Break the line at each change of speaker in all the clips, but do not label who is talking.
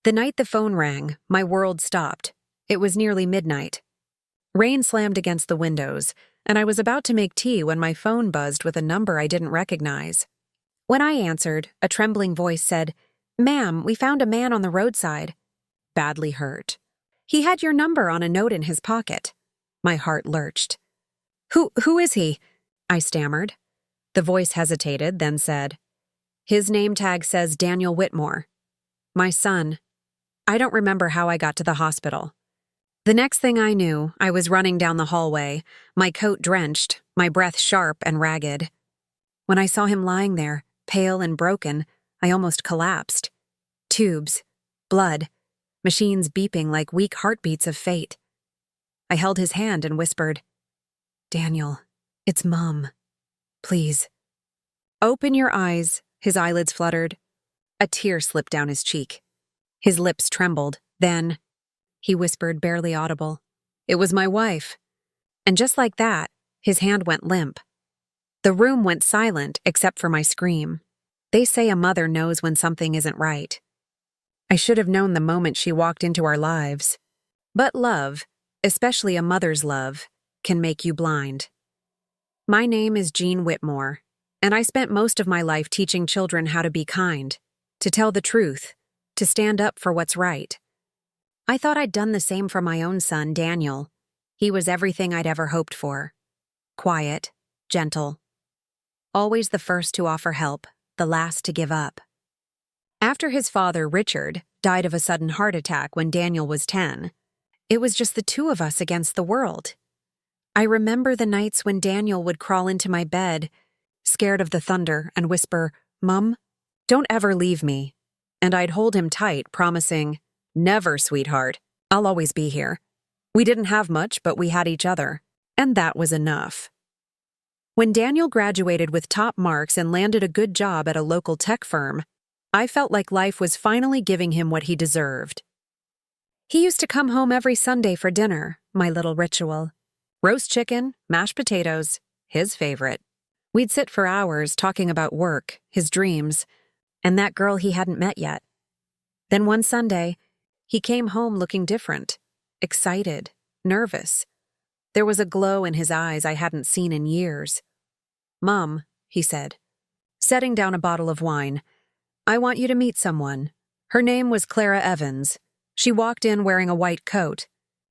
The night the phone rang, my world stopped. It was nearly midnight. Rain slammed against the windows, and I was about to make tea when my phone buzzed with a number I didn't recognize. When I answered, a trembling voice said, "Ma'am, we found a man on the roadside." Badly hurt. He had your number on a note in his pocket. My heart lurched. Who is he?" I stammered. The voice hesitated, then said, "His name tag says Daniel Whitmore. My son. I don't remember how I got to the hospital." The next thing I knew, I was running down the hallway, my coat drenched, my breath sharp and ragged. When I saw him lying there, pale and broken, I almost collapsed. Tubes, blood, machines beeping like weak heartbeats of fate. I held his hand and whispered, "Daniel, it's Mom. Please." "Open your eyes," his eyelids fluttered. A tear slipped down his cheek. His lips trembled. Then, he whispered, barely audible, "It was my wife." And just like that, his hand went limp. The room went silent except for my scream. They say a mother knows when something isn't right. I should have known the moment she walked into our lives. But love, especially a mother's love, can make you blind. My name is Jean Whitmore, and I spent most of my life teaching children how to be kind, to tell the truth, to stand up for what's right. I thought I'd done the same for my own son, Daniel. He was everything I'd ever hoped for. Quiet, gentle. Always the first to offer help, the last to give up. After his father, Richard, died of a sudden heart attack when Daniel was 10, it was just the two of us against the world. I remember the nights when Daniel would crawl into my bed, scared of the thunder, and whisper, "Mum, don't ever leave me." And I'd hold him tight, promising, "Never, sweetheart. I'll always be here." We didn't have much, but we had each other, and that was enough. When Daniel graduated with top marks and landed a good job at a local tech firm, I felt like life was finally giving him what he deserved. He used to come home every Sunday for dinner, my little ritual. Roast chicken, mashed potatoes, his favorite. We'd sit for hours talking about work, his dreams, and that girl he hadn't met yet. Then one Sunday, he came home looking different, excited, nervous. There was a glow in his eyes I hadn't seen in years. "Mom," he said, setting down a bottle of wine, "I want you to meet someone." Her name was Clara Evans. She walked in wearing a white coat,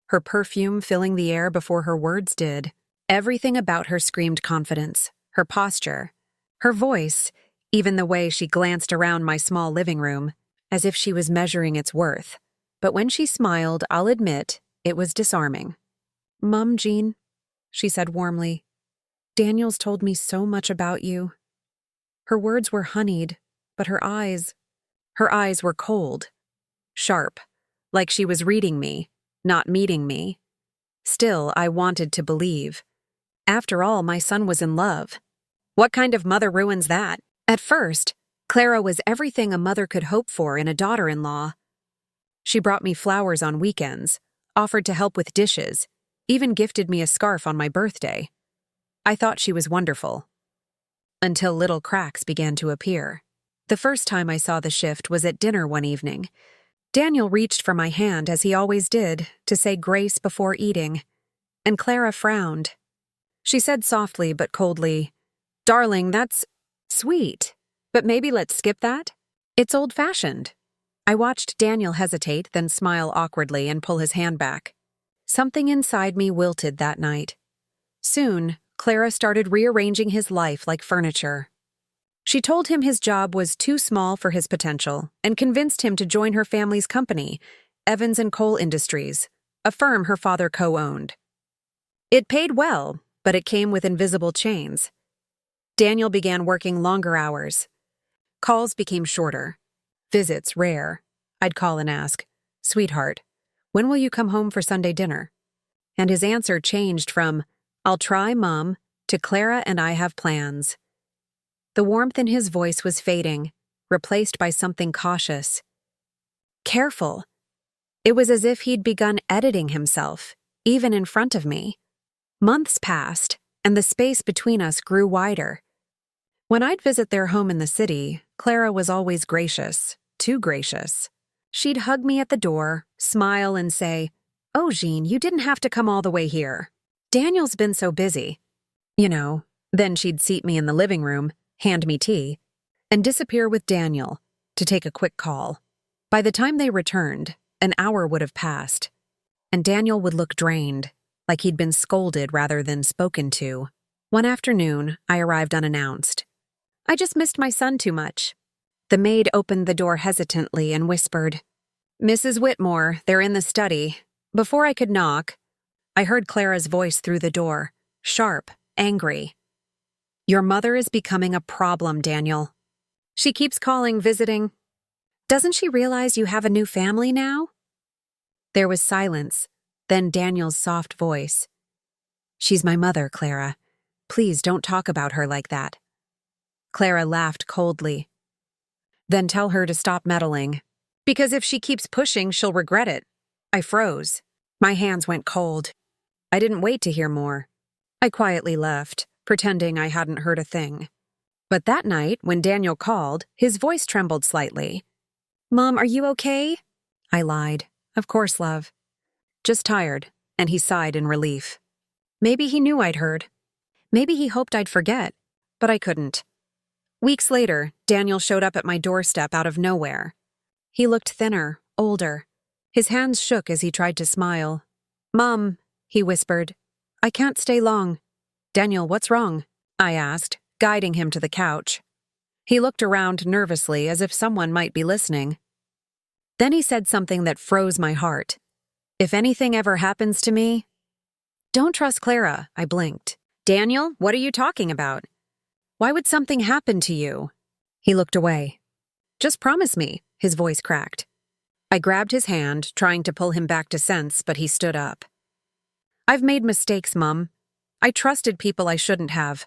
her perfume filling the air before her words did. Everything about her screamed confidence, her posture, her voice, even the way she glanced around my small living room, as if she was measuring its worth. But when she smiled, I'll admit, it was disarming. "Mom, Jean," she said warmly, "Daniel's told me so much about you." Her words were honeyed, but her eyes were cold, sharp, like she was reading me, not meeting me. Still, I wanted to believe. After all, my son was in love. What kind of mother ruins that? At first, Clara was everything a mother could hope for in a daughter-in-law. She brought me flowers on weekends, offered to help with dishes, even gifted me a scarf on my birthday. I thought she was wonderful. Until little cracks began to appear. The first time I saw the shift was at dinner one evening. Daniel reached for my hand, as he always did, to say grace before eating, and Clara frowned. She said softly but coldly, "Darling, that's sweet, but maybe let's skip that? It's old-fashioned." I watched Daniel hesitate, then smile awkwardly and pull his hand back. Something inside me wilted that night. Soon, Clara started rearranging his life like furniture. She told him his job was too small for his potential and convinced him to join her family's company, Evans & Coal Industries, a firm her father co-owned. It paid well, but it came with invisible chains. Daniel began working longer hours. Calls became shorter. Visits rare. I'd call and ask, "Sweetheart, when will you come home for Sunday dinner?" And his answer changed from, "I'll try, Mom," to "Clara and I have plans." The warmth in his voice was fading, replaced by something cautious. Careful. It was as if he'd begun editing himself, even in front of me. Months passed, and the space between us grew wider. When I'd visit their home in the city, Clara was always gracious, too gracious. She'd hug me at the door, smile, and say, "Oh, Jean, you didn't have to come all the way here. Daniel's been so busy." You know, then she'd seat me in the living room, hand me tea, and disappear with Daniel to take a quick call. By the time they returned, an hour would have passed, and Daniel would look drained, like he'd been scolded rather than spoken to. One afternoon, I arrived unannounced. "I just missed my son too much." The maid opened the door hesitantly and whispered, "Mrs. Whitmore, they're in the study." Before I could knock, I heard Clara's voice through the door, sharp, angry. "Your mother is becoming a problem, Daniel. She keeps calling, visiting. Doesn't she realize you have a new family now?" There was silence, then Daniel's soft voice. "She's my mother, Clara. Please don't talk about her like that." Clara laughed coldly. "Then tell her to stop meddling, because if she keeps pushing, she'll regret it." I froze. My hands went cold. I didn't wait to hear more. I quietly left, pretending I hadn't heard a thing. But that night, when Daniel called, his voice trembled slightly. "Mom, are you okay?" I lied. "Of course, love. Just tired," and he sighed in relief. Maybe he knew I'd heard. Maybe he hoped I'd forget, but I couldn't. Weeks later, Daniel showed up at my doorstep out of nowhere. He looked thinner, older. His hands shook as he tried to smile. "Mom," he whispered, "I can't stay long." "Daniel, what's wrong?" I asked, guiding him to the couch. He looked around nervously as if someone might be listening. Then he said something that froze my heart. "If anything ever happens to me..." "Don't trust Clara," I blinked. "Daniel, what are you talking about? Why would something happen to you?" He looked away. "Just promise me," his voice cracked. I grabbed his hand, trying to pull him back to sense, but he stood up. "I've made mistakes, Mum. I trusted people I shouldn't have."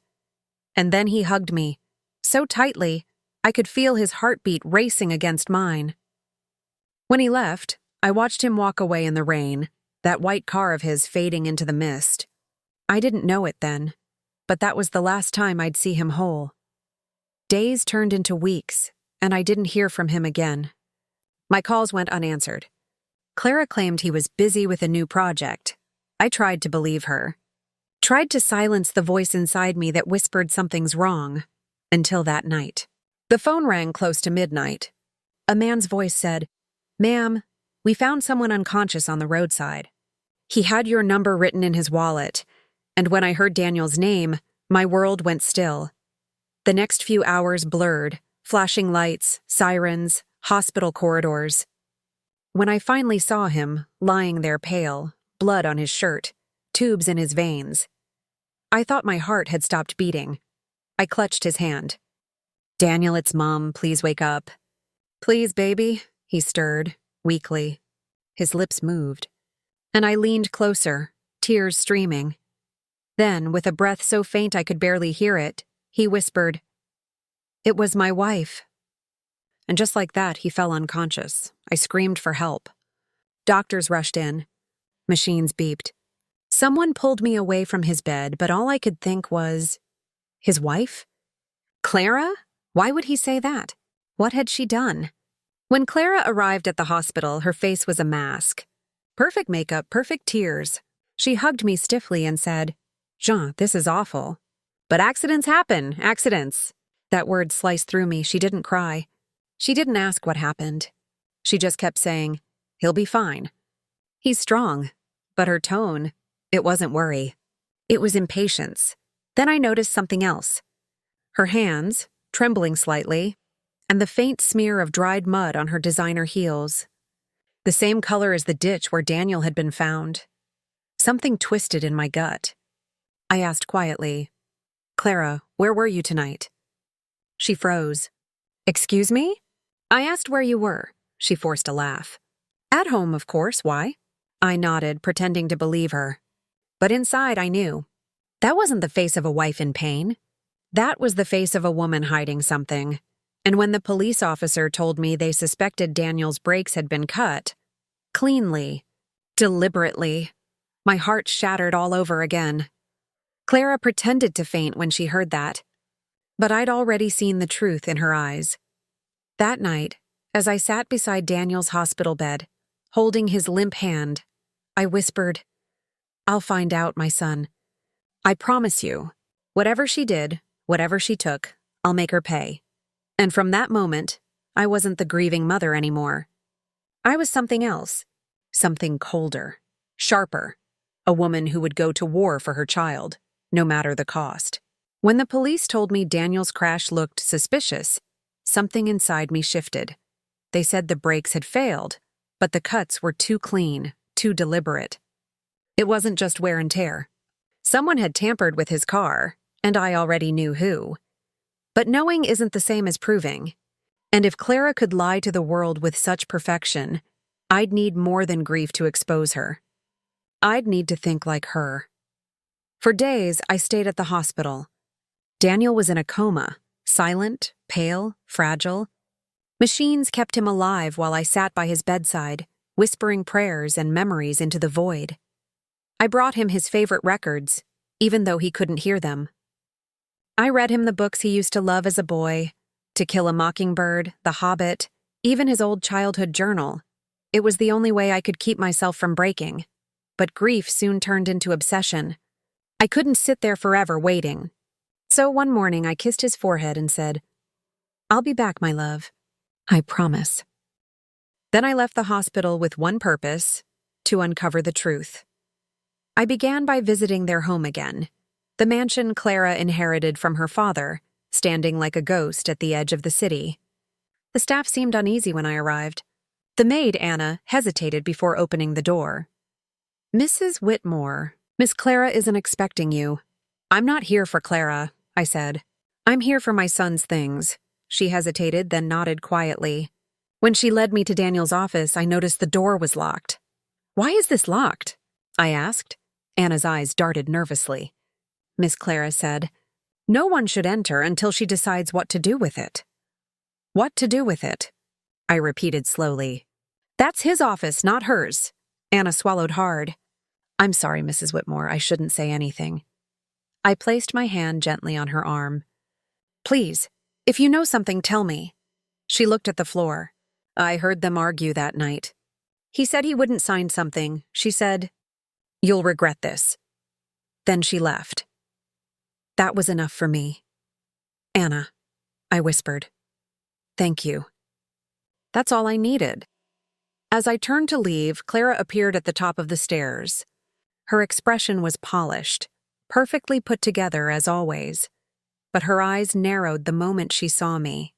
And then he hugged me, so tightly, I could feel his heartbeat racing against mine. When he left, I watched him walk away in the rain, that white car of his fading into the mist. I didn't know it then, but that was the last time I'd see him whole. Days turned into weeks, and I didn't hear from him again. My calls went unanswered. Clara claimed he was busy with a new project. I tried to believe her. Tried to silence the voice inside me that whispered something's wrong, until that night. The phone rang close to midnight. A man's voice said, "Ma'am, we found someone unconscious on the roadside. He had your number written in his wallet, and when I heard Daniel's name, my world went still. The next few hours blurred, flashing lights, sirens, hospital corridors. When I finally saw him, lying there pale, blood on his shirt, tubes in his veins, I thought my heart had stopped beating. I clutched his hand. "Daniel, it's Mom. Please wake up." "Please, baby," he stirred, weakly. His lips moved, and I leaned closer, tears streaming. Then, with a breath so faint I could barely hear it, he whispered, "It was my wife." And just like that, he fell unconscious. I screamed for help. Doctors rushed in. Machines beeped. Someone pulled me away from his bed, but all I could think was, his wife? Clara? Why would he say that? What had she done? When Clara arrived at the hospital, her face was a mask. Perfect makeup, perfect tears. She hugged me stiffly and said, "Jean, this is awful. But accidents happen, accidents." That word sliced through me. She didn't cry. She didn't ask what happened. She just kept saying, "He'll be fine." He's strong. But her tone, it wasn't worry. It was impatience. Then I noticed something else. Her hands, trembling slightly, and the faint smear of dried mud on her designer heels. The same color as the ditch where Daniel had been found. Something twisted in my gut. I asked quietly, "Clara, where were you tonight?" She froze. "Excuse me?" I asked where you were. She forced a laugh. "At home, of course. Why?" I nodded, pretending to believe her. But inside I knew. That wasn't the face of a wife in pain. That was the face of a woman hiding something. And when the police officer told me they suspected Daniel's brakes had been cut, cleanly, deliberately, my heart shattered all over again. Clara pretended to faint when she heard that. But I'd already seen the truth in her eyes. That night, As I sat beside Daniel's hospital bed, holding his limp hand, I whispered, "I'll find out, my son. I promise you, whatever she did, whatever she took, I'll make her pay." And from that moment, I wasn't the grieving mother anymore. I was something else, something colder, sharper, a woman who would go to war for her child, no matter the cost. When the police told me Daniel's crash looked suspicious, something inside me shifted. They said the brakes had failed, but the cuts were too clean, too deliberate. It wasn't just wear and tear. Someone had tampered with his car, and I already knew who. But knowing isn't the same as proving. And if Clara could lie to the world with such perfection, I'd need more than grief to expose her. I'd need to think like her. For days, I stayed at the hospital. Daniel was in a coma, silent, pale, fragile. Machines kept him alive while I sat by his bedside, whispering prayers and memories into the void. I brought him his favorite records, even though he couldn't hear them. I read him the books he used to love as a boy, To Kill a Mockingbird, The Hobbit, even his old childhood journal. It was the only way I could keep myself from breaking. But grief soon turned into obsession. I couldn't sit there forever waiting. So one morning I kissed his forehead and said, "I'll be back, my love. I promise." Then I left the hospital with one purpose, to uncover the truth. I began by visiting their home again, the mansion Clara inherited from her father, standing like a ghost at the edge of the city. The staff seemed uneasy when I arrived. The maid, Anna, hesitated before opening the door. "Mrs. Whitmore, Miss Clara isn't expecting you." "I'm not here for Clara," I said. "I'm here for my son's things." She hesitated, then nodded quietly. When she led me to Daniel's office, I noticed the door was locked. "Why is this locked?" I asked. Anna's eyes darted nervously. Miss Clara said, "No one should enter until she decides what to do with it." "What to do with it?" I repeated slowly. "That's his office, not hers." Anna swallowed hard. "I'm sorry, Mrs. Whitmore, I shouldn't say anything." I placed my hand gently on her arm. "Please, if you know something, tell me." She looked at the floor. "I heard them argue that night. He said he wouldn't sign something. She said, 'You'll regret this.' Then she left." That was enough for me. "Anna," I whispered. "Thank you." That's all I needed. As I turned to leave, Clara appeared at the top of the stairs. Her expression was polished, perfectly put together as always, but her eyes narrowed the moment she saw me.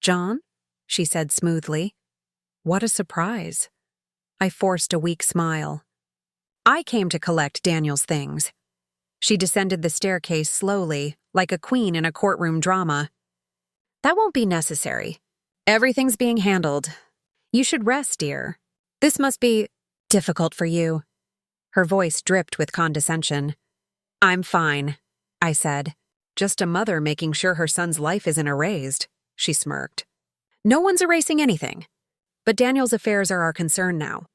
"John?" she said smoothly. "What a surprise." I forced a weak smile. "I came to collect Daniel's things." She descended the staircase slowly, like a queen in a courtroom drama. "That won't be necessary. Everything's being handled. You should rest, dear. This must be difficult for you." Her voice dripped with condescension. "I'm fine," I said. "Just a mother making sure her son's life isn't erased," she smirked. "No one's erasing anything. But Daniel's affairs are our concern now.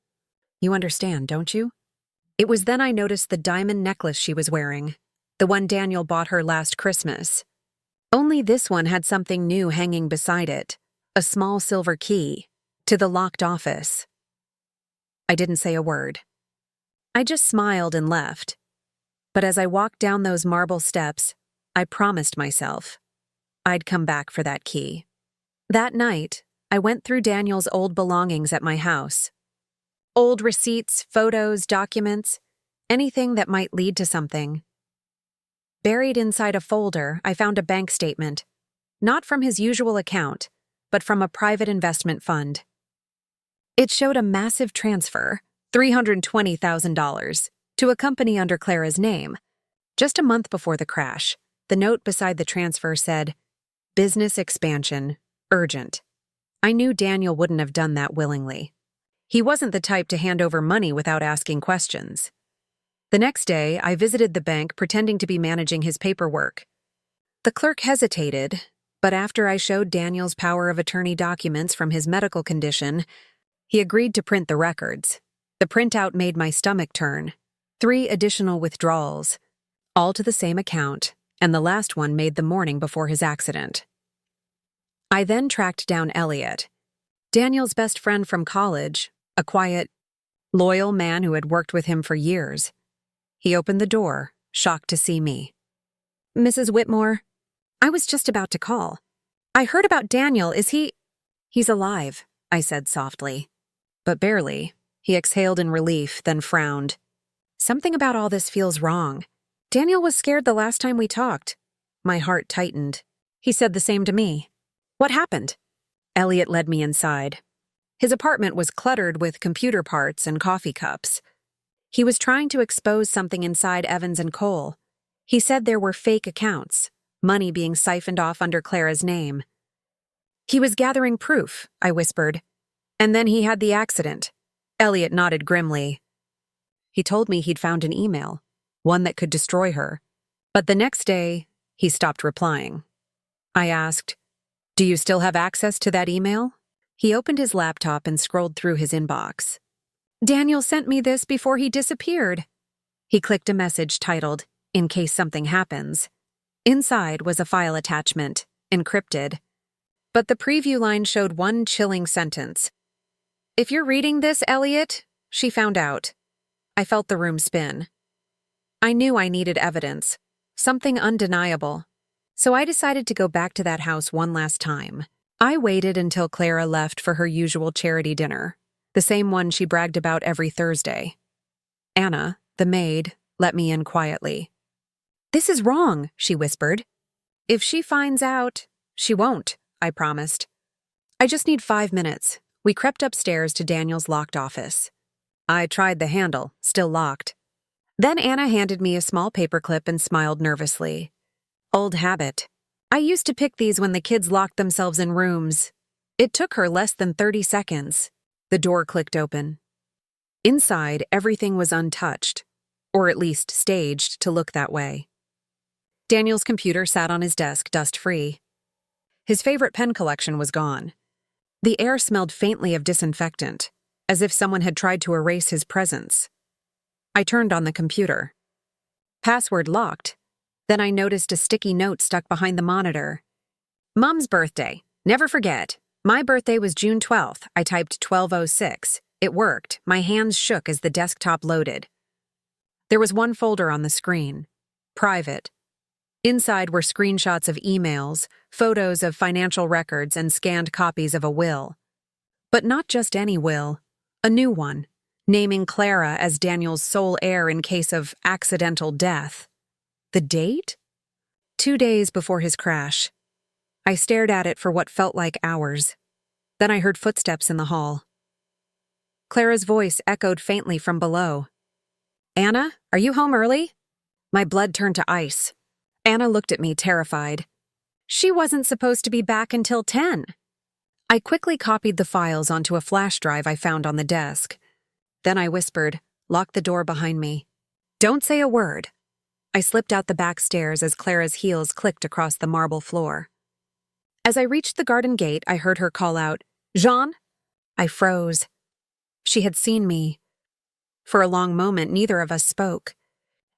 You understand, don't you?" It was then I noticed the diamond necklace she was wearing, the one Daniel bought her last Christmas. Only this one had something new hanging beside it, a small silver key, to the locked office. I didn't say a word. I just smiled and left. But as I walked down those marble steps, I promised myself I'd come back for that key. That night, I went through Daniel's old belongings at my house. Old receipts, photos, documents, anything that might lead to something. Buried inside a folder, I found a bank statement, not from his usual account, but from a private investment fund. It showed a massive transfer, $320,000, to a company under Clara's name. Just a month before the crash, the note beside the transfer said, "Business expansion, urgent." I knew Daniel wouldn't have done that willingly. He wasn't the type to hand over money without asking questions. The next day, I visited the bank pretending to be managing his paperwork. The clerk hesitated, but after I showed Daniel's power of attorney documents from his medical condition, he agreed to print the records. The printout made my stomach turn. 3 additional withdrawals, all to the same account, and the last one made the morning before his accident. I then tracked down Elliot. Daniel's best friend from college, a quiet, loyal man who had worked with him for years. He opened the door, shocked to see me. "Mrs. Whitmore, I was just about to call. I heard about Daniel. Is he—" "He's alive," I said softly. But barely. He exhaled in relief, then frowned. "Something about all this feels wrong. Daniel was scared the last time we talked." My heart tightened. He said the same to me. "What happened?" Elliot led me inside. His apartment was cluttered with computer parts and coffee cups. He was trying to expose something inside Evans and Cole. He said there were fake accounts, money being siphoned off under Clara's name. "He was gathering proof," I whispered. "And then he had the accident." Elliot nodded grimly. "He told me he'd found an email, one that could destroy her. But the next day, he stopped replying." I asked, "Do you still have access to that email?" He opened his laptop and scrolled through his inbox. "Daniel sent me this before he disappeared." He clicked a message titled, "In case something happens." Inside was a file attachment, encrypted. But the preview line showed one chilling sentence. "If you're reading this, Elliot," she found out. I felt the room spin. I knew I needed evidence, something undeniable. So I decided to go back to that house one last time. I waited until Clara left for her usual charity dinner, the same one she bragged about every Thursday. Anna, the maid, let me in quietly. "This is wrong," she whispered. "If she finds out—" "She won't," I promised. "I just need 5 minutes." We crept upstairs to Daniel's locked office. I tried the handle, still locked. Then Anna handed me a small paperclip and smiled nervously. Old habit. I used to pick these when the kids locked themselves in rooms. It took her less than 30 seconds. The door clicked open. Inside, everything was untouched, or at least staged to look that way. Daniel's computer sat on his desk, dust-free. His favorite pen collection was gone. The air smelled faintly of disinfectant, as if someone had tried to erase his presence. I turned on the computer. Password locked. Then I noticed a sticky note stuck behind the monitor. "Mom's birthday. Never forget. My birthday was June 12th. I typed 12:06. It worked. My hands shook as the desktop loaded. There was one folder on the screen. Private. Inside were screenshots of emails, photos of financial records, and scanned copies of a will. But not just any will. A new one, naming Clara as Daniel's sole heir in case of accidental death. The date? 2 days before his crash. I stared at it for what felt like hours. Then I heard footsteps in the hall. Clara's voice echoed faintly from below. "Anna, are you home early?" My blood turned to ice. Anna looked at me, terrified. "She wasn't supposed to be back until 10. I quickly copied the files onto a flash drive I found on the desk. Then I whispered, "Lock the door behind me. Don't say a word." I slipped out the back stairs as Clara's heels clicked across the marble floor. As I reached the garden gate, I heard her call out, "Jean?" I froze. She had seen me. For a long moment, neither of us spoke.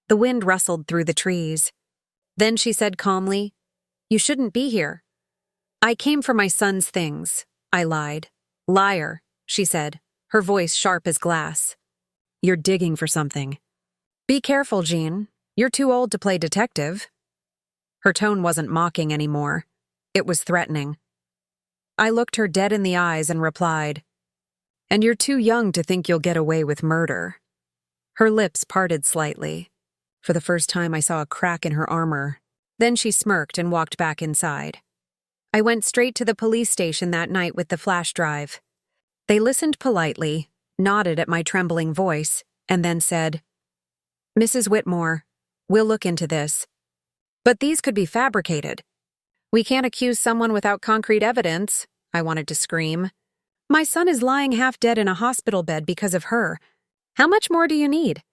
The wind rustled through the trees. Then she said calmly, "You shouldn't be here." "I came for my son's things," I lied. "Liar," she said, her voice sharp as glass. "You're digging for something." "Be careful, Jean. You're too old to play detective." Her tone wasn't mocking anymore. It was threatening. I looked her dead in the eyes and replied, "And you're too young to think you'll get away with murder." Her lips parted slightly. For the first time, I saw a crack in her armor. Then she smirked and walked back inside. I went straight to the police station that night with the flash drive. They listened politely, nodded at my trembling voice, and then said, "Mrs. Whitmore, we'll look into this. But these could be fabricated." "We can't accuse someone without concrete evidence," I wanted to scream. "My son is lying half dead in a hospital bed because of her. How much more do you need?"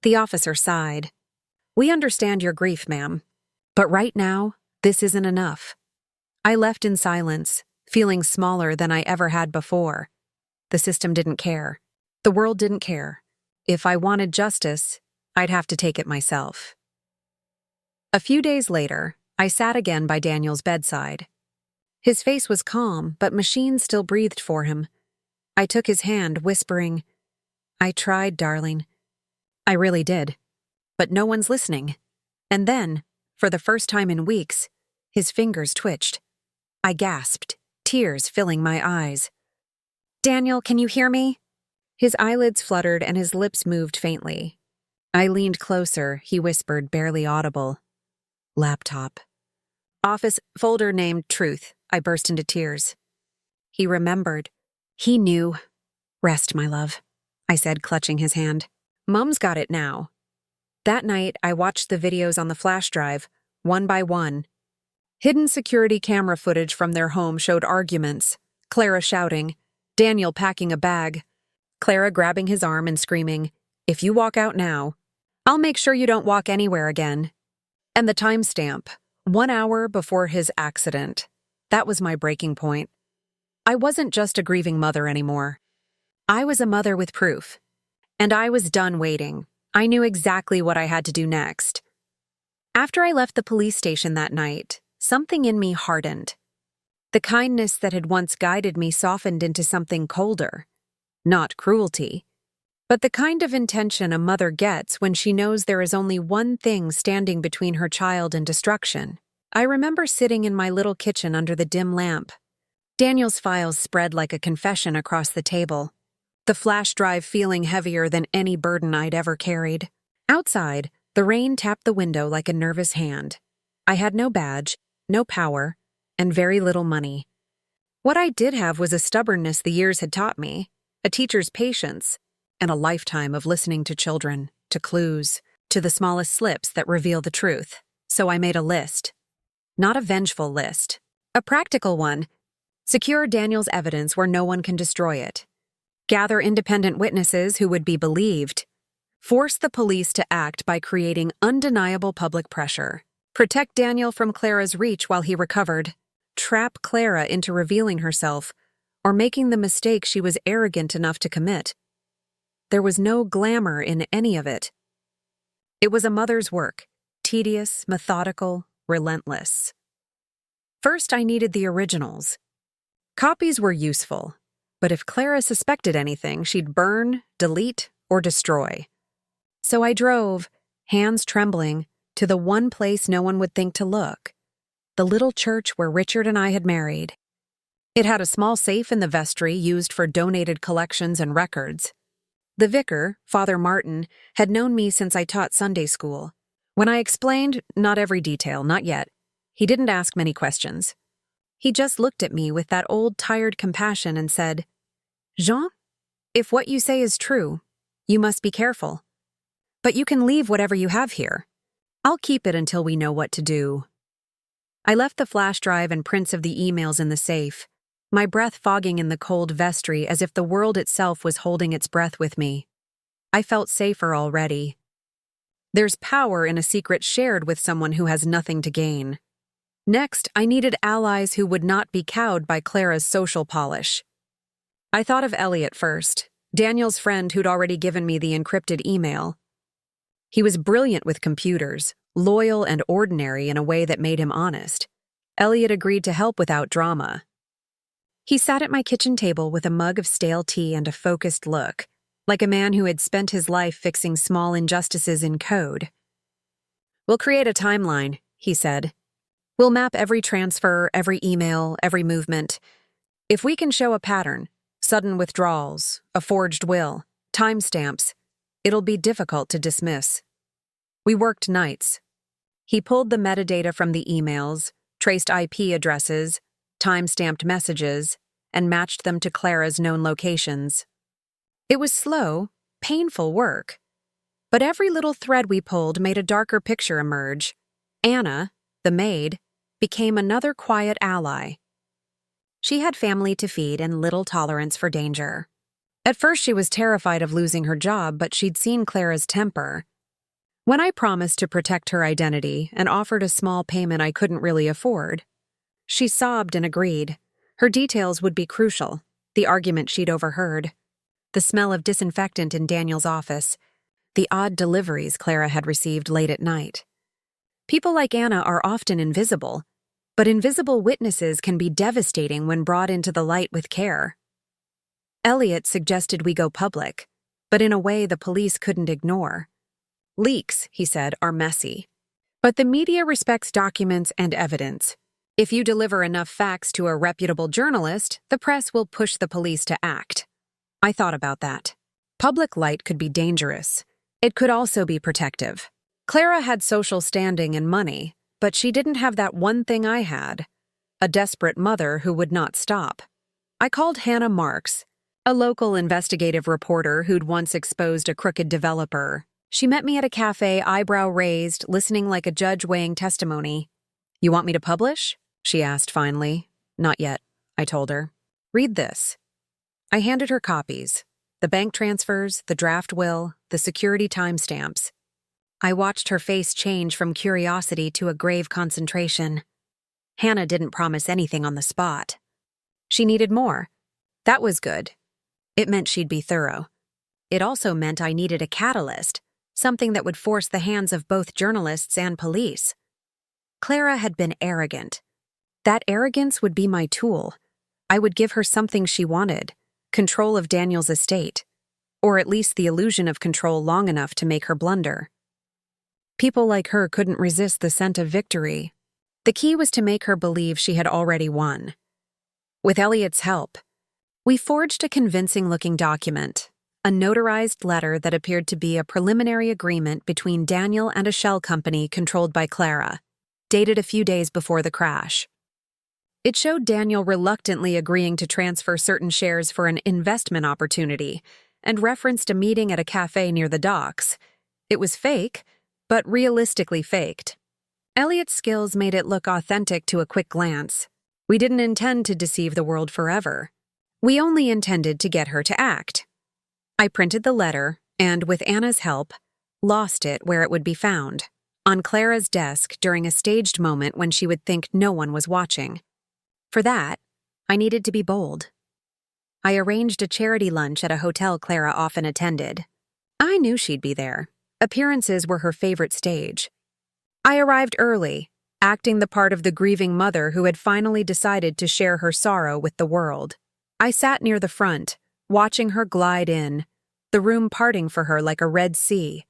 The officer sighed. "We understand your grief, ma'am. But right now, this isn't enough." I left in silence, feeling smaller than I ever had before. The system didn't care. The world didn't care. If I wanted justice, I'd have to take it myself. A few days later, I sat again by Daniel's bedside. His face was calm, but machines still breathed for him. I took his hand, whispering, "I tried, darling." I really did. But no one's listening. And then, for the first time in weeks, his fingers twitched. I gasped, tears filling my eyes. "Daniel, can you hear me?" His eyelids fluttered and his lips moved faintly. I leaned closer, he whispered, barely audible. "Laptop." "Office folder named Truth." I burst into tears. He remembered. He knew. "Rest, my love," I said, clutching his hand. "Mum's got it now." That night, I watched the videos on the flash drive, one by one. Hidden security camera footage from their home showed arguments, Clara shouting, Daniel packing a bag, Clara grabbing his arm and screaming, "If you walk out now, I'll make sure you don't walk anywhere again." And the timestamp, 1 hour before his accident. That was my breaking point. I wasn't just a grieving mother anymore. I was a mother with proof. And I was done waiting. I knew exactly what I had to do next. After I left the police station that night, something in me hardened. The kindness that had once guided me softened into something colder. Not cruelty, but the kind of intention a mother gets when she knows there is only one thing standing between her child and destruction. I remember sitting in my little kitchen under the dim lamp. Daniel's files spread like a confession across the table, the flash drive feeling heavier than any burden I'd ever carried. Outside, the rain tapped the window like a nervous hand. I had no badge, no power, and very little money. What I did have was a stubbornness the years had taught me, a teacher's patience, and a lifetime of listening to children, to clues, to the smallest slips that reveal the truth. So I made a list. Not a vengeful list. A practical one. Secure Daniel's evidence where no one can destroy it. Gather independent witnesses who would be believed. Force the police to act by creating undeniable public pressure. Protect Daniel from Clara's reach while he recovered. Trap Clara into revealing herself, or making the mistake she was arrogant enough to commit. There was no glamour in any of it. It was a mother's work, tedious, methodical, relentless. First, I needed the originals. Copies were useful, but if Clara suspected anything, she'd burn, delete, or destroy. So I drove, hands trembling, to the one place no one would think to look, the little church where Richard and I had married. It had a small safe in the vestry used for donated collections and records. The vicar, Father Martin, had known me since I taught Sunday school. When I explained, not every detail, not yet, he didn't ask many questions. He just looked at me with that old tired compassion and said, "Jean, if what you say is true, you must be careful. But you can leave whatever you have here. I'll keep it until we know what to do." I left the flash drive and prints of the emails in the safe, my breath fogging in the cold vestry as if the world itself was holding its breath with me. I felt safer already. There's power in a secret shared with someone who has nothing to gain. Next, I needed allies who would not be cowed by Clara's social polish. I thought of Elliot first, Daniel's friend who'd already given me the encrypted email. He was brilliant with computers, loyal and ordinary in a way that made him honest. Elliot agreed to help without drama. He sat at my kitchen table with a mug of stale tea and a focused look, like a man who had spent his life fixing small injustices in code. "We'll create a timeline," he said. "We'll map every transfer, every email, every movement. If we can show a pattern, sudden withdrawals, a forged will, timestamps, it'll be difficult to dismiss." We worked nights. He pulled the metadata from the emails, traced IP addresses, time-stamped messages, and matched them to Clara's known locations. It was slow, painful work, but every little thread we pulled made a darker picture emerge. Anna, the maid, became another quiet ally. She had family to feed and little tolerance for danger. At first she was terrified of losing her job, but she'd seen Clara's temper. When I promised to protect her identity and offered a small payment I couldn't really afford, she sobbed and agreed. Her details would be crucial, the argument she'd overheard, the smell of disinfectant in Daniel's office, the odd deliveries Clara had received late at night. People like Anna are often invisible, But invisible witnesses can be devastating when brought into the light with care. Elliot suggested we go public, but in a way the police couldn't ignore. Leaks, he said, are messy. But the media respects documents and evidence. If you deliver enough facts to a reputable journalist, the press will push the police to act. I thought about that. Public light could be dangerous. It could also be protective. Clara had social standing and money, but she didn't have that one thing I had, a desperate mother who would not stop. I called Hannah Marks, a local investigative reporter who'd once exposed a crooked developer. She met me at a cafe, eyebrow raised, listening like a judge weighing testimony. "You want me to publish?" she asked finally. "Not yet," I told her. "Read this." I handed her copies, the bank transfers, the draft will, the security timestamps. I watched her face change from curiosity to a grave concentration. Hannah didn't promise anything on the spot. She needed more. That was good. It meant she'd be thorough. It also meant I needed a catalyst, something that would force the hands of both journalists and police. Clara had been arrogant. That arrogance would be my tool. I would give her something she wanted, control of Daniel's estate, or at least the illusion of control long enough to make her blunder. People like her couldn't resist the scent of victory. The key was to make her believe she had already won. With Elliot's help, we forged a convincing-looking document, a notarized letter that appeared to be a preliminary agreement between Daniel and a shell company controlled by Clara, dated a few days before the crash. It showed Daniel reluctantly agreeing to transfer certain shares for an investment opportunity and referenced a meeting at a cafe near the docks. It was fake, but realistically faked. Elliot's skills made it look authentic to a quick glance. We didn't intend to deceive the world forever. We only intended to get her to act. I printed the letter and, with Anna's help, lost it where it would be found, on Clara's desk during a staged moment when she would think no one was watching. For that, I needed to be bold. I arranged a charity lunch at a hotel Clara often attended. I knew she'd be there. Appearances were her favorite stage. I arrived early, acting the part of the grieving mother who had finally decided to share her sorrow with the world. I sat near the front, watching her glide in, the room parting for her like a Red Sea.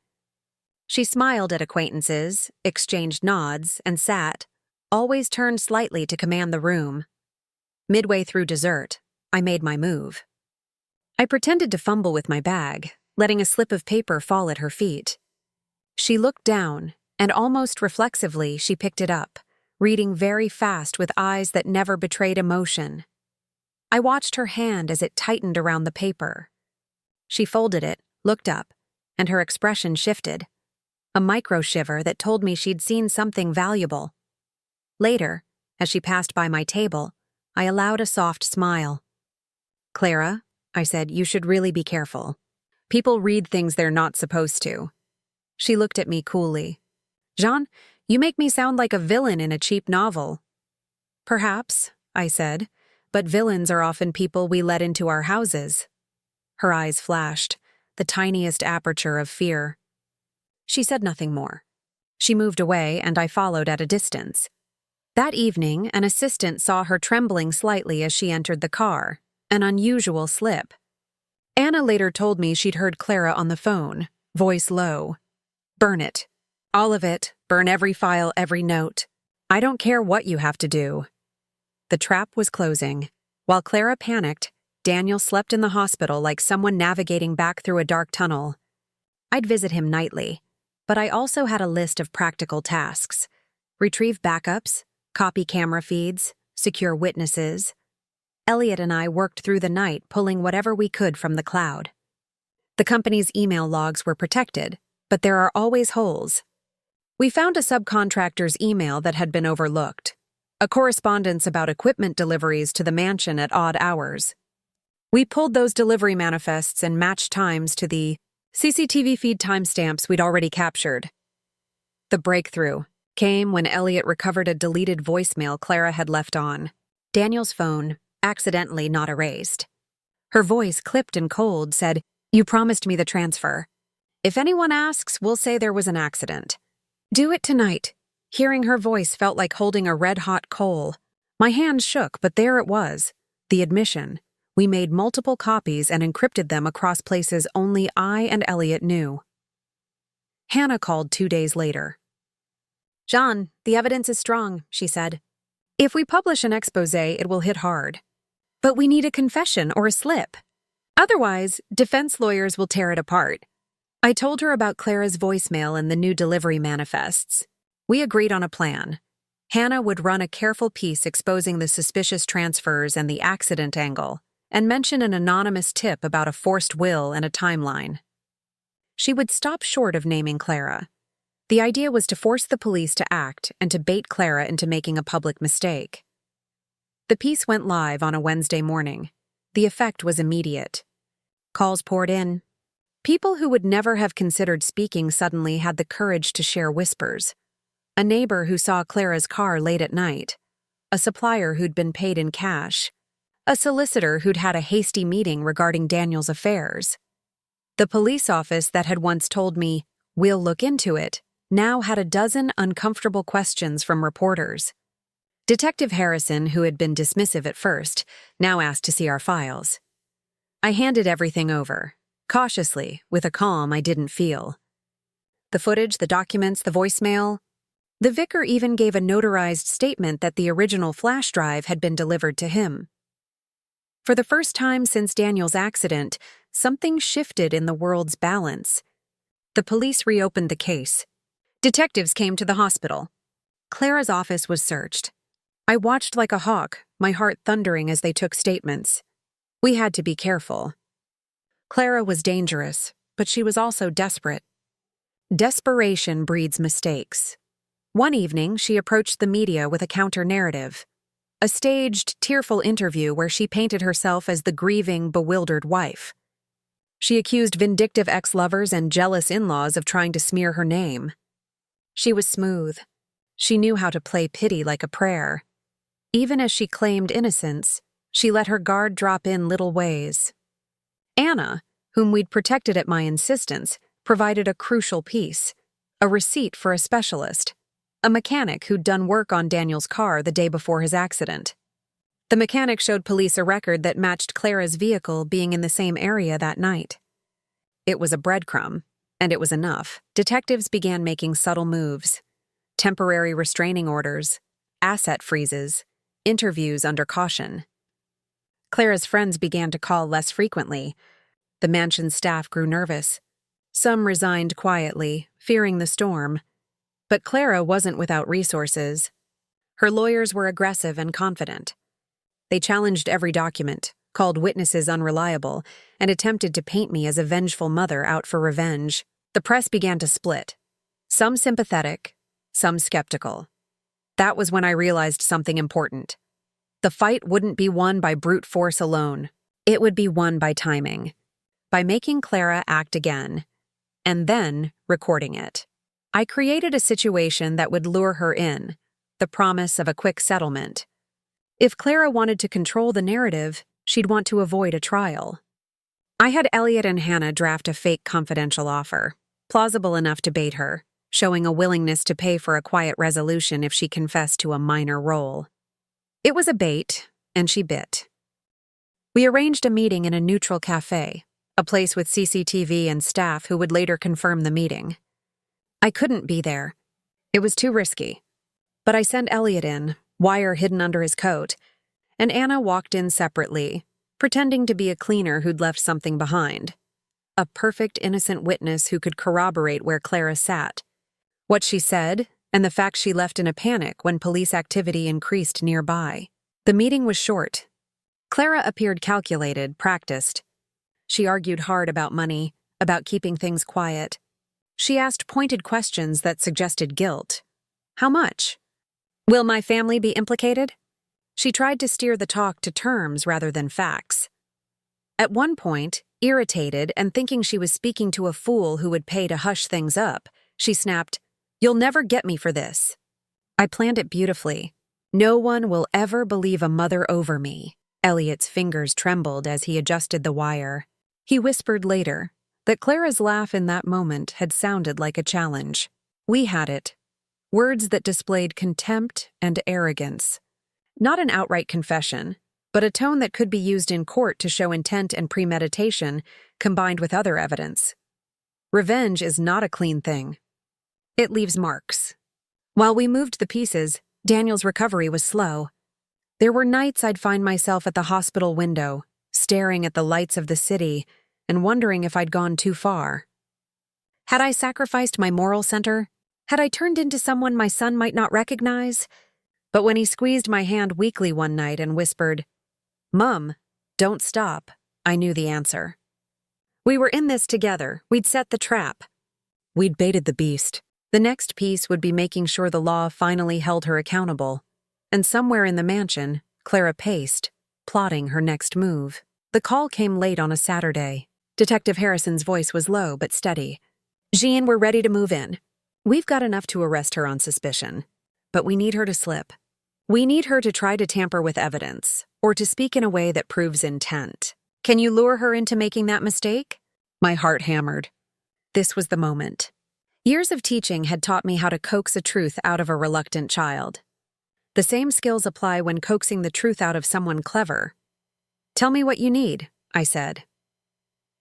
She smiled at acquaintances, exchanged nods, and sat, always turned slightly to command the room. Midway through dessert, I made my move. I pretended to fumble with my bag, letting a slip of paper fall at her feet. She looked down, and almost reflexively she picked it up, reading very fast with eyes that never betrayed emotion. I watched her hand as it tightened around the paper. She folded it, looked up, and her expression shifted. A micro shiver that told me she'd seen something valuable. Later, as she passed by my table, I allowed a soft smile. "Clara," I said, "you should really be careful. People read things they're not supposed to." She looked at me coolly. "Jean, you make me sound like a villain in a cheap novel." "Perhaps," I said, "but villains are often people we let into our houses." Her eyes flashed, the tiniest aperture of fear. She said nothing more. She moved away, and I followed at a distance. That evening, an assistant saw her trembling slightly as she entered the car, an unusual slip. Anna later told me she'd heard Clara on the phone, voice low. "Burn it. All of it. Burn every file, every note. I don't care what you have to do." The trap was closing. While Clara panicked, Daniel slept in the hospital like someone navigating back through a dark tunnel. I'd visit him nightly, but I also had a list of practical tasks. Retrieve backups, copy camera feeds, secure witnesses. Elliot and I worked through the night pulling whatever we could from the cloud. The company's email logs were protected, but there are always holes. We found a subcontractor's email that had been overlooked, a correspondence about equipment deliveries to the mansion at odd hours. We pulled those delivery manifests and matched times to the CCTV feed timestamps we'd already captured. The breakthrough came when Elliot recovered a deleted voicemail Clara had left on. Daniel's phone, accidentally not erased. Her voice, clipped and cold, said, "You promised me the transfer. If anyone asks, we'll say there was an accident. Do it tonight. Hearing her voice felt like holding a red-hot coal. My hand shook, but there it was, the admission. We made multiple copies and encrypted them across places only I and Elliot knew. Hannah called 2 days later. "John, the evidence is strong," she said. "If we publish an expose, it will hit hard. But we need a confession or a slip. Otherwise, defense lawyers will tear it apart." I told her about Clara's voicemail and the new delivery manifests. We agreed on a plan. Hannah would run a careful piece exposing the suspicious transfers and the accident angle, and mention an anonymous tip about a forced will and a timeline. She would stop short of naming Clara. The idea was to force the police to act and to bait Clara into making a public mistake. The piece went live on a Wednesday morning. The effect was immediate. Calls poured in. People who would never have considered speaking suddenly had the courage to share whispers. A neighbor who saw Clara's car late at night. A supplier who'd been paid in cash. A solicitor who'd had a hasty meeting regarding Daniel's affairs. The police office that had once told me, "We'll look into it," now had a dozen uncomfortable questions from reporters. Detective Harrison, who had been dismissive at first, now asked to see our files. I handed everything over, cautiously, with a calm I didn't feel. The footage, the documents, the voicemail. The vicar even gave a notarized statement that the original flash drive had been delivered to him. For the first time since Daniel's accident, something shifted in the world's balance. The police reopened the case. Detectives came to the hospital. Clara's office was searched. I watched like a hawk, my heart thundering as they took statements. We had to be careful. Clara was dangerous, but she was also desperate. Desperation breeds mistakes. One evening, she approached the media with a counter-narrative. A staged, tearful interview where she painted herself as the grieving, bewildered wife. She accused vindictive ex-lovers and jealous in-laws of trying to smear her name. She was smooth. She knew how to play pity like a prayer. Even as she claimed innocence, she let her guard drop in little ways. Anna, whom we'd protected at my insistence, provided a crucial piece, a receipt for a specialist, a mechanic who'd done work on Daniel's car the day before his accident. The mechanic showed police a record that matched Clara's vehicle being in the same area that night. It was a breadcrumb, and it was enough. Detectives began making subtle moves. Temporary restraining orders, asset freezes, interviews under caution. Clara's friends began to call less frequently. The mansion's staff grew nervous. Some resigned quietly, fearing the storm. But Clara wasn't without resources. Her lawyers were aggressive and confident. They challenged every document, called witnesses unreliable, and attempted to paint me as a vengeful mother out for revenge. The press began to split. Some sympathetic, some skeptical. That was when I realized something important. The fight wouldn't be won by brute force alone. It would be won by timing. By making Clara act again, and then recording it. I created a situation that would lure her in, the promise of a quick settlement. If Clara wanted to control the narrative, she'd want to avoid a trial. I had Elliot and Hannah draft a fake confidential offer, plausible enough to bait her, showing a willingness to pay for a quiet resolution if she confessed to a minor role. It was a bait, and she bit. We arranged a meeting in a neutral cafe, a place with CCTV and staff who would later confirm the meeting. I couldn't be there. It was too risky. But I sent Elliot in, wire hidden under his coat, and Anna walked in separately, pretending to be a cleaner who'd left something behind. A perfect innocent witness who could corroborate where Clara sat, what she said, and the fact she left in a panic when police activity increased nearby. The meeting was short. Clara appeared calculated, practiced. She argued hard about money, about keeping things quiet. She asked pointed questions that suggested guilt. How much? Will my family be implicated? She tried to steer the talk to terms rather than facts. At one point, irritated and thinking she was speaking to a fool who would pay to hush things up, she snapped, "You'll never get me for this." I planned it beautifully. No one will ever believe a mother over me. Elliot's fingers trembled as he adjusted the wire. He whispered later that Clara's laugh in that moment had sounded like a challenge. We had it. words that displayed contempt and arrogance. Not an outright confession, but a tone that could be used in court to show intent and premeditation combined with other evidence. Revenge is not a clean thing. It leaves marks. While we moved the pieces, Daniel's recovery was slow. There were nights I'd find myself at the hospital window, staring at the lights of the city and wondering if I'd gone too far. Had I sacrificed my moral center? Had I turned into someone my son might not recognize? But when he squeezed my hand weakly one night and whispered, "Mum, don't stop," I knew the answer. We were in this together. We'd set the trap. We'd baited the beast. The next piece would be making sure the law finally held her accountable. And somewhere in the mansion, Clara paced, plotting her next move. The call came late on a Saturday. Detective Harrison's voice was low but steady. "Jean, we're ready to move in. We've got enough to arrest her on suspicion. But we need her to slip. We need her to try to tamper with evidence, or to speak in a way that proves intent. Can you lure her into making that mistake?" My heart hammered. This was the moment. Years of teaching had taught me how to coax a truth out of a reluctant child. The same skills apply when coaxing the truth out of someone clever. "Tell me what you need," I said.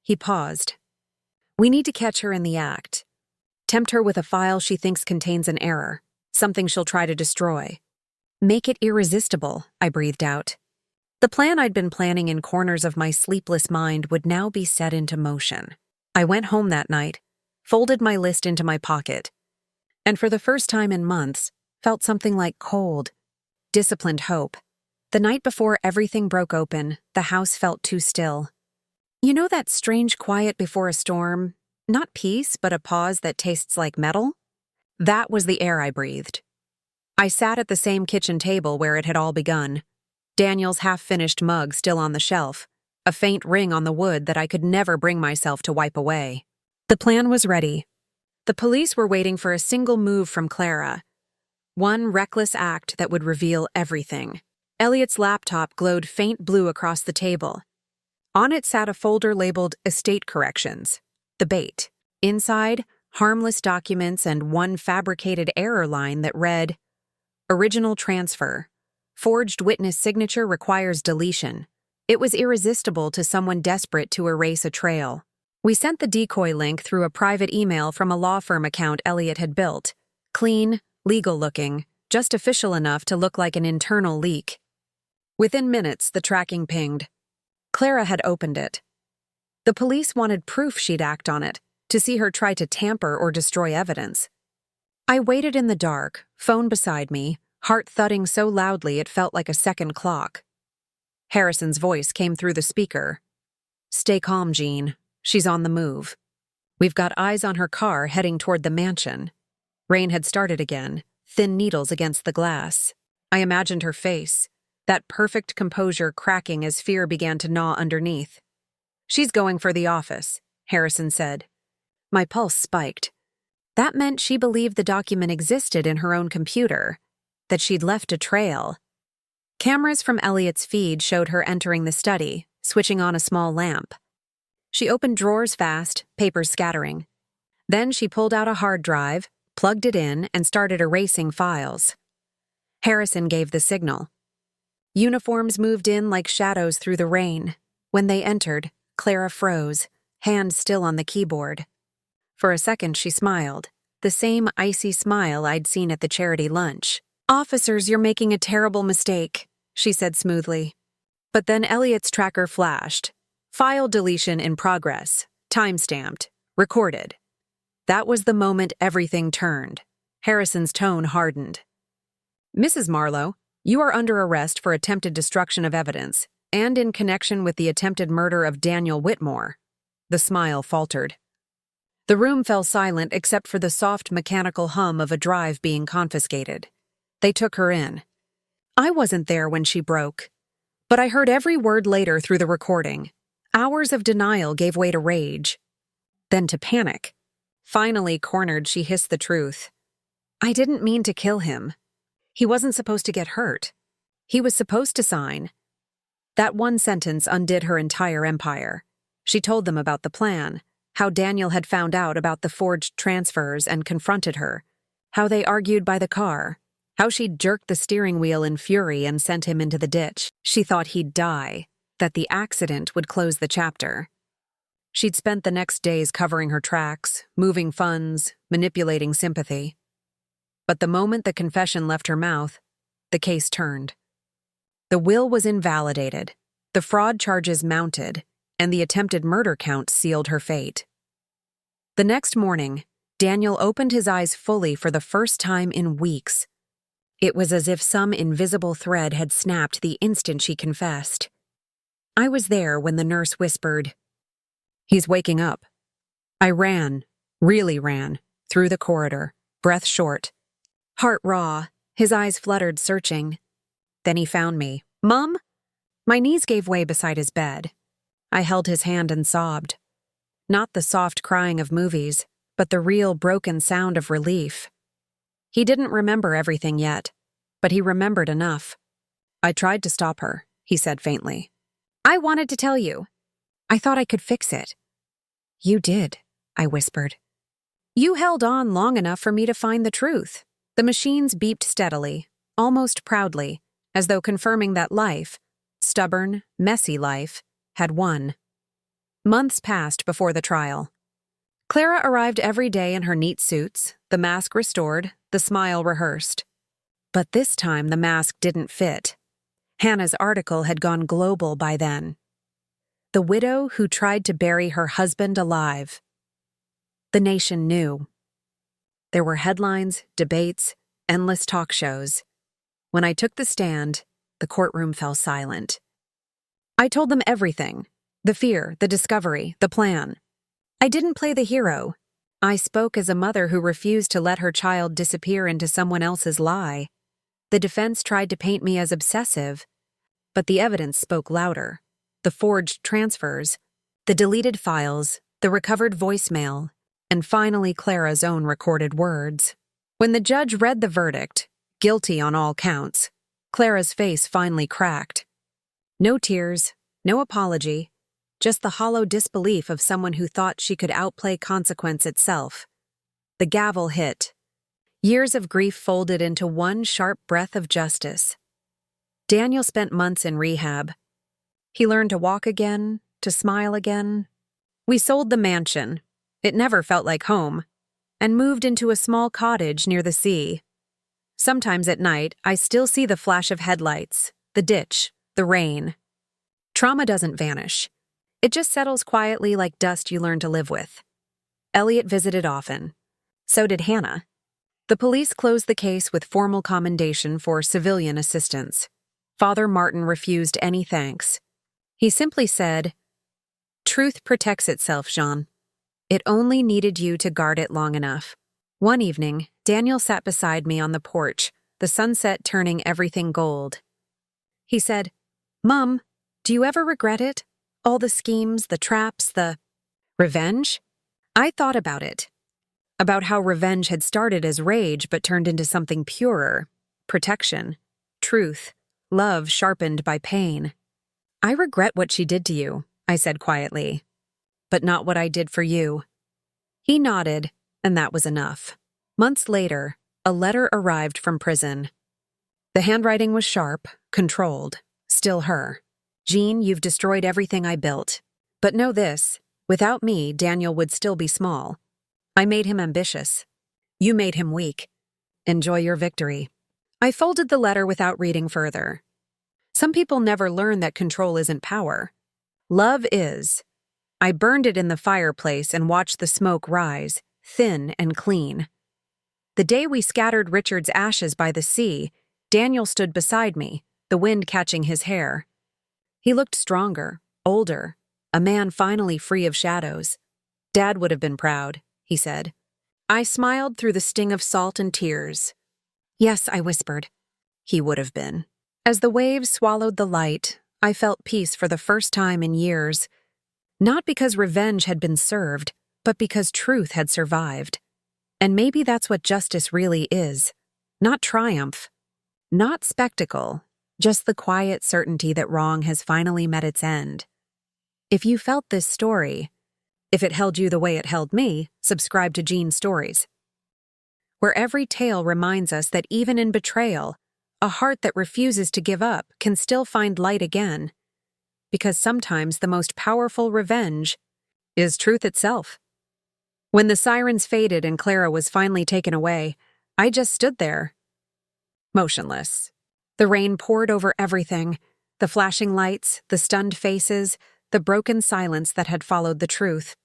He paused. "We need to catch her in the act. Tempt her with a file she thinks contains an error, something she'll try to destroy. Make it irresistible," I breathed out. The plan I'd been planning in corners of my sleepless mind would now be set into motion. I went home that night, folded my list into my pocket, and for the first time in months, felt something like cold, disciplined hope. The night before everything broke open, the house felt too still. You know that strange quiet before a storm? Not peace, but a pause that tastes like metal? That was the air I breathed. I sat at the same kitchen table where it had all begun. Daniel's half-finished mug still on the shelf, a faint ring on the wood that I could never bring myself to wipe away. The plan was ready. The police were waiting for a single move from Clara. One reckless act that would reveal everything. Elliot's laptop glowed faint blue across the table. On it sat a folder labeled Estate Corrections, the bait. Inside, harmless documents and one fabricated error line that read, "Original transfer. Forged witness signature requires deletion." It was irresistible to someone desperate to erase a trail. We sent the decoy link through a private email from a law firm account Elliot had built. Clean, legal-looking, just official enough to look like an internal leak. Within minutes, the tracking pinged. Clara had opened it. The police wanted proof she'd act on it, to see her try to tamper or destroy evidence. I waited in the dark, phone beside me, heart thudding so loudly it felt like a second clock. Harrison's voice came through the speaker. "Stay calm, Jean. She's on the move. We've got eyes on her car heading toward the mansion." Rain had started again, thin needles against the glass. I imagined her face, that perfect composure cracking as fear began to gnaw underneath. "She's going for the office," Harrison said. My pulse spiked. That meant she believed the document existed in her own computer, that she'd left a trail. Cameras from Elliot's feed showed her entering the study, switching on a small lamp. She opened drawers fast, papers scattering. Then she pulled out a hard drive, plugged it in, and started erasing files. Harrison gave the signal. Uniforms moved in like shadows through the rain. When they entered, Clara froze, hand still on the keyboard. For a second she smiled, the same icy smile I'd seen at the charity lunch. "Officers, you're making a terrible mistake," she said smoothly. But then Elliot's tracker flashed. "File deletion in progress. Time-stamped. Recorded." That was the moment everything turned. Harrison's tone hardened. "Mrs. Marlowe, you are under arrest for attempted destruction of evidence, and in connection with the attempted murder of Daniel Whitmore." The smile faltered. The room fell silent except for the soft mechanical hum of a drive being confiscated. They took her in. I wasn't there when she broke, but I heard every word later through the recording. Hours of denial gave way to rage, then to panic. Finally cornered, she hissed the truth. "I didn't mean to kill him. He wasn't supposed to get hurt. He was supposed to sign." That one sentence undid her entire empire. She told them about the plan, how Daniel had found out about the forged transfers and confronted her, how they argued by the car, how she'd jerked the steering wheel in fury and sent him into the ditch. She thought he'd die, that the accident would close the chapter. She'd spent the next days covering her tracks, moving funds, manipulating sympathy. But the moment the confession left her mouth, the case turned. The will was invalidated, the fraud charges mounted, and the attempted murder count sealed her fate. The next morning, Daniel opened his eyes fully for the first time in weeks. It was as if some invisible thread had snapped the instant she confessed. I was there when the nurse whispered, "He's waking up." I ran, really ran, through the corridor, breath short, heart raw, his eyes fluttered, searching. Then he found me. "Mom?" My knees gave way beside his bed. I held his hand and sobbed. Not the soft crying of movies, but the real broken sound of relief. He didn't remember everything yet, but he remembered enough. "I tried to stop her," he said faintly. "I wanted to tell you. I thought I could fix it." "You did," I whispered. "You held on long enough for me to find the truth." The machines beeped steadily, almost proudly, as though confirming that life, stubborn, messy life, had won. Months passed before the trial. Clara arrived every day in her neat suits, the mask restored, the smile rehearsed. But this time the mask didn't fit. Hannah's article had gone global by then. The widow who tried to bury her husband alive. The nation knew. There were headlines, debates, endless talk shows. When I took the stand, the courtroom fell silent. I told them everything. The fear, the discovery, the plan. I didn't play the hero. I spoke as a mother who refused to let her child disappear into someone else's lie. The defense tried to paint me as obsessive, but the evidence spoke louder. The forged transfers, the deleted files, the recovered voicemail, and finally Clara's own recorded words. When the judge read the verdict, guilty on all counts, Clara's face finally cracked. No tears, no apology, just the hollow disbelief of someone who thought she could outplay consequence itself. The gavel hit. Years of grief folded into one sharp breath of justice. Daniel spent months in rehab. He learned to walk again, to smile again. We sold the mansion. It never felt like home, and moved into a small cottage near the sea. Sometimes at night, I still see the flash of headlights, the ditch, the rain. Trauma doesn't vanish. It just settles quietly like dust you learn to live with. Elliot visited often. So did Hannah. The police closed the case with formal commendation for civilian assistance. Father Martin refused any thanks. He simply said, "Truth protects itself, Jean. It only needed you to guard it long enough." One evening, Daniel sat beside me on the porch, the sunset turning everything gold. He said, "Mom, do you ever regret it? All the schemes, the traps, the revenge?" I thought about it. About how revenge had started as rage but turned into something purer, protection, truth, love sharpened by pain. "I regret what she did to you," I said quietly, "but not what I did for you." He nodded, and that was enough. Months later, a letter arrived from prison. The handwriting was sharp, controlled, still her. "Jean, you've destroyed everything I built. But know this, without me, Daniel would still be small. I made him ambitious. You made him weak. Enjoy your victory." I folded the letter without reading further. Some people never learn that control isn't power. Love is. I burned it in the fireplace and watched the smoke rise, thin and clean. The day we scattered Richard's ashes by the sea, Daniel stood beside me, the wind catching his hair. He looked stronger, older, a man finally free of shadows. "Dad would have been proud," he said. I smiled through the sting of salt and tears. "Yes," I whispered. He would have been. As the waves swallowed the light, I felt peace for the first time in years. Not because revenge had been served, but because truth had survived. And maybe that's what justice really is. Not triumph. Not spectacle. Just the quiet certainty that wrong has finally met its end. If you felt this story, if it held you the way it held me, subscribe to Jean's Stories. where every tale reminds us that even in betrayal, a heart that refuses to give up can still find light again. Because sometimes the most powerful revenge is truth itself. When the sirens faded and Clara was finally taken away, I just stood there, motionless. The rain poured over everything, the flashing lights, the stunned faces, the broken silence that had followed the truth.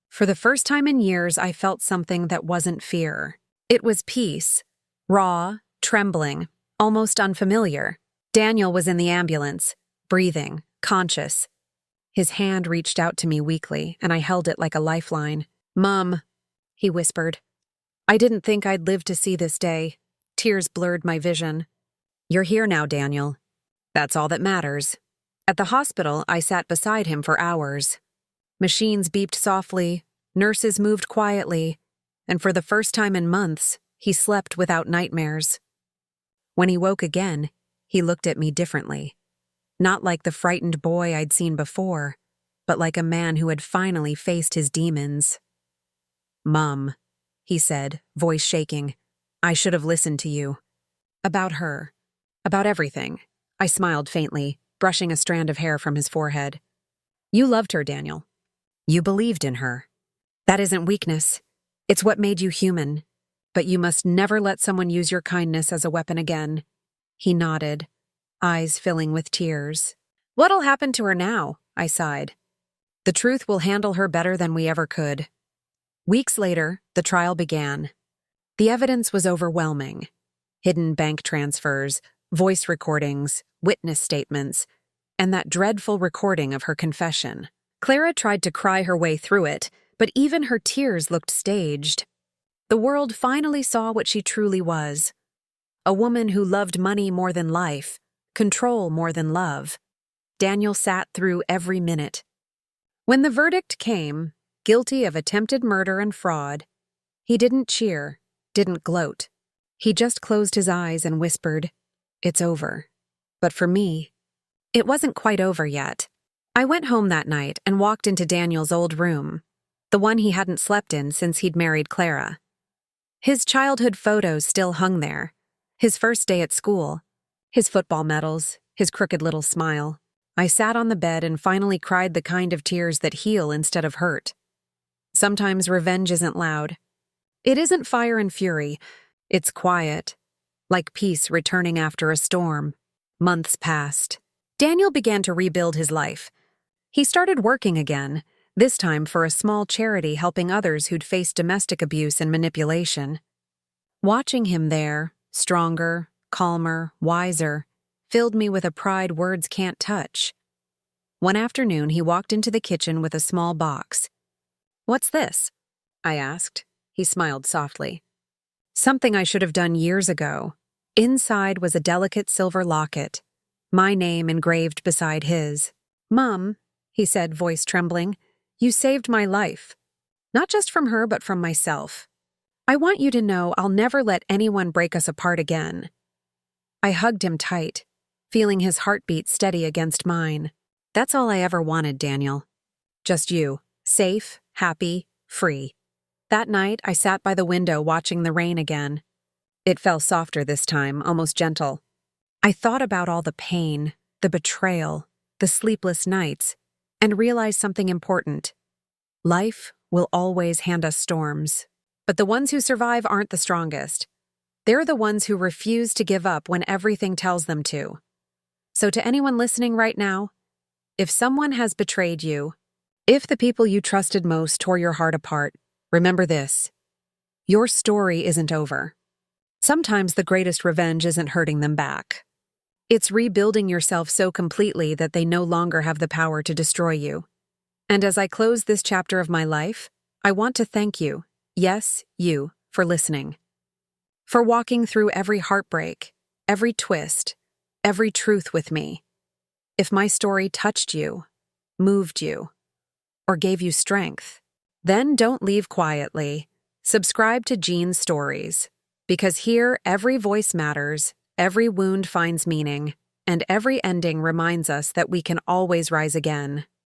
For the first time in years, I felt something that wasn't fear. It was peace, raw, trembling, almost unfamiliar. Daniel was in the ambulance, breathing, conscious. His hand reached out to me weakly, and I held it like a lifeline. "Mom," he whispered. "I didn't think I'd live to see this day." Tears blurred my vision. "You're here now, Daniel. That's all that matters." At the hospital, I sat beside him for hours. Machines beeped softly, nurses moved quietly, and for the first time in months, he slept without nightmares. When he woke again, he looked at me differently. Not like the frightened boy I'd seen before, but like a man who had finally faced his demons. "Mom," he said, voice shaking, "I should have listened to you." "About her. About everything." I smiled faintly, brushing a strand of hair from his forehead. "You loved her, Daniel. You believed in her. That isn't weakness. It's what made you human. But you must never let someone use your kindness as a weapon again." He nodded, eyes filling with tears. "What'll happen to her now?" I sighed. "The truth will handle her better than we ever could." Weeks later, the trial began. The evidence was overwhelming. Hidden bank transfers, voice recordings, witness statements, and that dreadful recording of her confession. Clara tried to cry her way through it, but even her tears looked staged. The world finally saw what she truly was. A woman who loved money more than life, control more than love. Daniel sat through every minute. When the verdict came, guilty of attempted murder and fraud, he didn't cheer, didn't gloat. He just closed his eyes and whispered, "It's over." But for me, it wasn't quite over yet. I went home that night and walked into Daniel's old room, the one he hadn't slept in since he'd married Clara. His childhood photos still hung there, his first day at school, his football medals, his crooked little smile. I sat on the bed and finally cried the kind of tears that heal instead of hurt. Sometimes revenge isn't loud. It isn't fire and fury. It's quiet, like peace returning after a storm. Months passed. Daniel began to rebuild his life. He started working again, this time for a small charity helping others who'd faced domestic abuse and manipulation. Watching him there, stronger, calmer, wiser, filled me with a pride words can't touch. One afternoon, he walked into the kitchen with a small box. "What's this?" I asked. He smiled softly. "Something I should have done years ago." Inside was a delicate silver locket, my name engraved beside his. "Mom," he said, voice trembling, "you saved my life. Not just from her, but from myself. I want you to know I'll never let anyone break us apart again." I hugged him tight, feeling his heartbeat steady against mine. "That's all I ever wanted, Daniel. Just you, safe, happy, free." That night, I sat by the window watching the rain again. It fell softer this time, almost gentle. I thought about all the pain, the betrayal, the sleepless nights, and realized something important. Life will always hand us storms, but the ones who survive aren't the strongest. They're the ones who refuse to give up when everything tells them to. So to anyone listening right now, if someone has betrayed you, if the people you trusted most tore your heart apart, remember this: your story isn't over. Sometimes the greatest revenge isn't hurting them back. It's rebuilding yourself so completely that they no longer have the power to destroy you. And as I close this chapter of my life, I want to thank you, yes, you, for listening. For walking through every heartbreak, every twist, every truth with me. If my story touched you, moved you, or gave you strength, then don't leave quietly. Subscribe to Jean's Stories, because here every voice matters, every wound finds meaning, and every ending reminds us that we can always rise again.